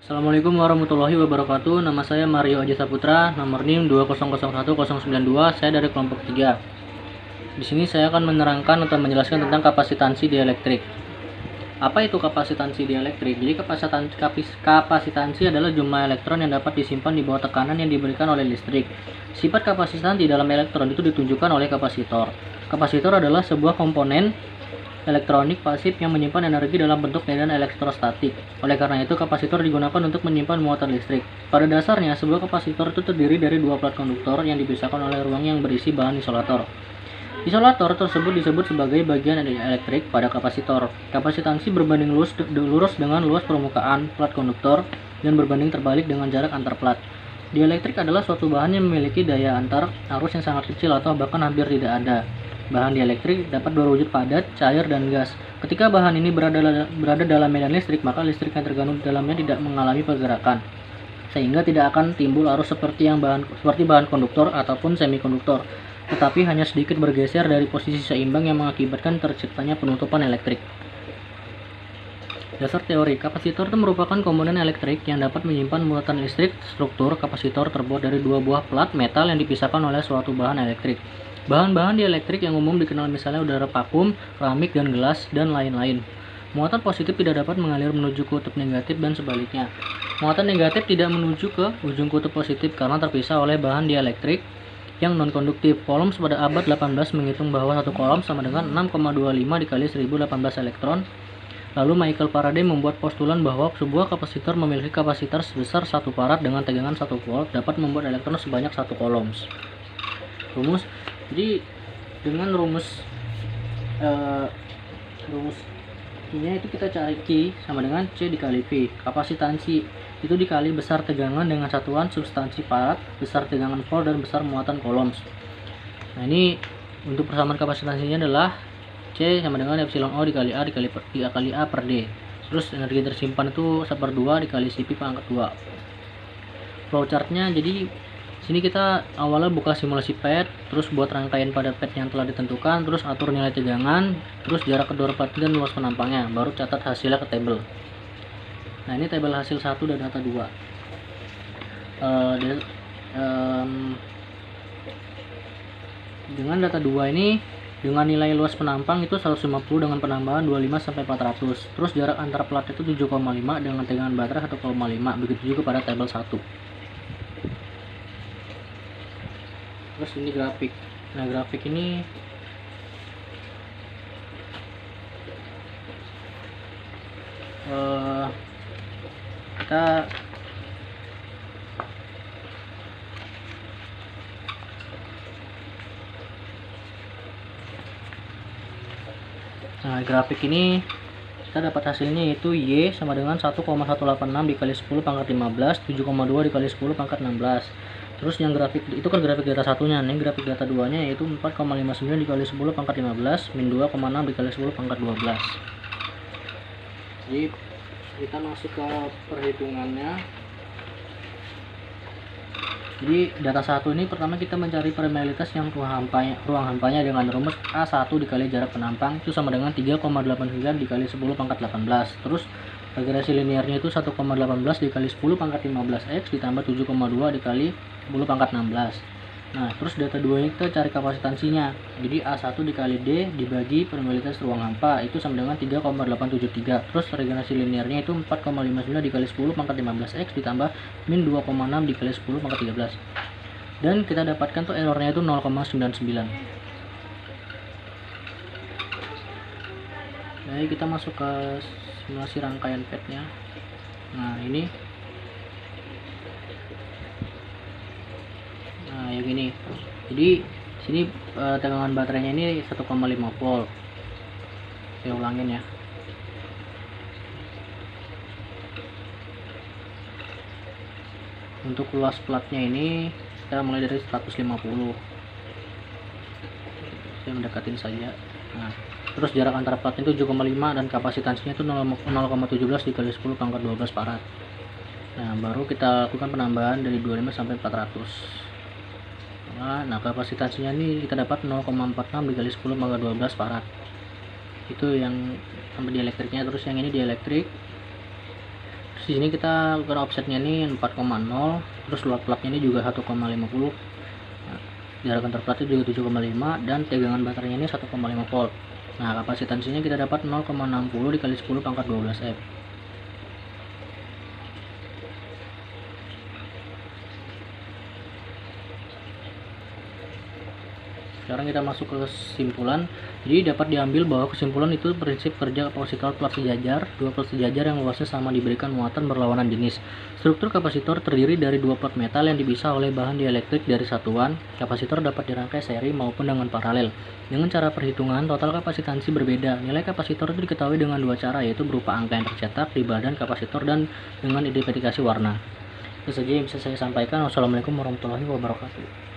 Assalamualaikum warahmatullahi wabarakatuh. Nama saya Mario Aji Saputra, nomor NIM 2001092. Saya dari kelompok 3. Di sini saya akan menerangkan atau menjelaskan tentang kapasitansi dielektrik. Apa itu kapasitansi dielektrik? Jadi kapasitansi adalah jumlah elektron yang dapat disimpan di bawah tekanan yang diberikan oleh listrik. Sifat kapasitan di dalam elektron itu ditunjukkan oleh kapasitor. Kapasitor adalah sebuah komponen elektronik pasif yang menyimpan energi dalam bentuk medan elektrostatik. Oleh karena itu, kapasitor digunakan untuk menyimpan muatan listrik. Pada dasarnya, sebuah kapasitor itu terdiri dari dua plat konduktor yang dipisahkan oleh ruang yang berisi bahan isolator. Isolator tersebut disebut sebagai bagian elektrik pada kapasitor. Kapasitansi berbanding lurus dengan luas permukaan plat konduktor dan berbanding terbalik dengan jarak antar plat. Dielektrik adalah suatu bahan yang memiliki daya antar arus yang sangat kecil atau bahkan hampir tidak ada. Bahan dielektrik dapat berwujud padat, cair, dan gas. Ketika bahan ini berada dalam medan listrik, maka listrik yang terkandung di dalamnya tidak mengalami pergerakan, sehingga tidak akan timbul arus seperti bahan konduktor ataupun semikonduktor, tetapi hanya sedikit bergeser dari posisi seimbang yang mengakibatkan terciptanya penutupan elektrik. Dasar teori, kapasitor itu merupakan komponen elektrik yang dapat menyimpan muatan listrik. Struktur kapasitor terbuat dari dua buah plat metal yang dipisahkan oleh suatu bahan elektrik. Bahan-bahan dielektrik yang umum dikenal misalnya udara vakum, keramik, dan gelas, dan lain-lain. Muatan positif tidak dapat mengalir menuju kutub negatif dan sebaliknya. Muatan negatif tidak menuju ke ujung kutub positif karena terpisah oleh bahan dielektrik yang non-konduktif. Coulombs pada abad 18 menghitung bahwa satu coulomb sama dengan 6,25 dikali 1018 elektron. Lalu Michael Faraday membuat postulan bahwa sebuah kapasitor memiliki kapasitor sebesar 1 farad dengan tegangan 1 volt dapat membuat elektron sebanyak 1 coulombs. Rumus. Jadi dengan rumus ini itu kita cari Q sama dengan C dikali V. Kapasitansi itu dikali besar tegangan dengan satuan substansi farad, besar tegangan volt, dan besar muatan coulombs. Nah, ini untuk persamaan kapasitansinya adalah C sama dengan epsilon O dikali A dikali A per D. Terus energi tersimpan itu 1/2 dikali Cp pangkat 2. Flowchartnya, jadi sini kita awalnya buka simulasi pad, terus buat rangkaian pada pad yang telah ditentukan, terus atur nilai tegangan, terus jarak kedua plat dan luas penampangnya, baru catat hasilnya ke tabel. Nah, ini tabel hasil 1 dan data 2. Dengan data 2 ini, dengan nilai luas penampang itu 150 dengan penambahan 25 sampai 400. Terus jarak antar plat itu 7,5 dengan tegangan baterai 1,5. Begitu juga pada tabel 1. Terus ini grafik. Nah, grafik ini kita grafik ini kita dapat hasilnya yaitu Y sama dengan 1,186 dikali 10 pangkat 15, 7,2 dikali 10 pangkat 16. Terus yang grafik itu kan grafik data satunya, nih grafik data 2 nya yaitu 4,59 dikali 10 pangkat 15 min 2,6 dikali 10 pangkat 12. Jadi kita masuk ke perhitungannya. Jadi data 1 ini pertama kita mencari permeabilitas yang ruang hampanya dengan rumus A1 dikali jarak penampang itu sama dengan 3,89 dikali 10 pangkat 18. Terus regresi linearnya itu 1,18 dikali 10 pangkat 15x ditambah 7,2 dikali 10 pangkat 16. Nah, terus data 2 ini kita cari kapasitansinya. Jadi A1 dikali D dibagi permeabilitas ruang hampa itu sama dengan 3,873. Terus regenerasi linearnya itu 4,59 dikali 10 pangkat 15x ditambah min 2,6 dikali 10 pangkat 13. Dan kita dapatkan tuh errornya itu 0,99. Jadi kita masuk ke simulasi rangkaian padnya. Nah, ini yang ini. Jadi sini tegangan baterainya ini 1,5 volt. Saya ulangin ya. Untuk luas platnya ini kita mulai dari 150. Saya mendekatin saja. Nah, terus jarak antara platnya itu 7,5 dan kapasitansinya itu 0,17 dikali 10 pangkat 12 farad. Nah, baru kita lakukan penambahan dari 25 sampai 400. Nah, kapasitansinya ini kita dapat 0,46 dikali 10 pangkat 12 farad. Itu yang sampai dielektriknya. Terus yang ini dielektrik Di sini kita lakukan offsetnya ini 4,0, terus load plug ini juga 1,50, jarak antar plat juga 7,5, dan tegangan baterainya ini 1,5 volt. Nah, kapasitansinya kita dapat 0,60 dikali 10 pangkat 12 F. Sekarang kita masuk ke kesimpulan. Jadi dapat diambil bahwa kesimpulan itu prinsip kerja kapasitor plat sejajar, dua plat sejajar yang luasnya sama diberikan muatan berlawanan jenis. Struktur kapasitor terdiri dari dua plat metal yang dipisah oleh bahan dieelektrik dari satuan. Kapasitor dapat dirangkai seri maupun dengan paralel. Dengan cara perhitungan, total kapasitansi berbeda. Nilai kapasitor itu diketahui dengan dua cara, yaitu berupa angka yang tercetak di badan kapasitor dan dengan identifikasi warna. Itu saja yang bisa saya sampaikan. Wassalamualaikum warahmatullahi wabarakatuh.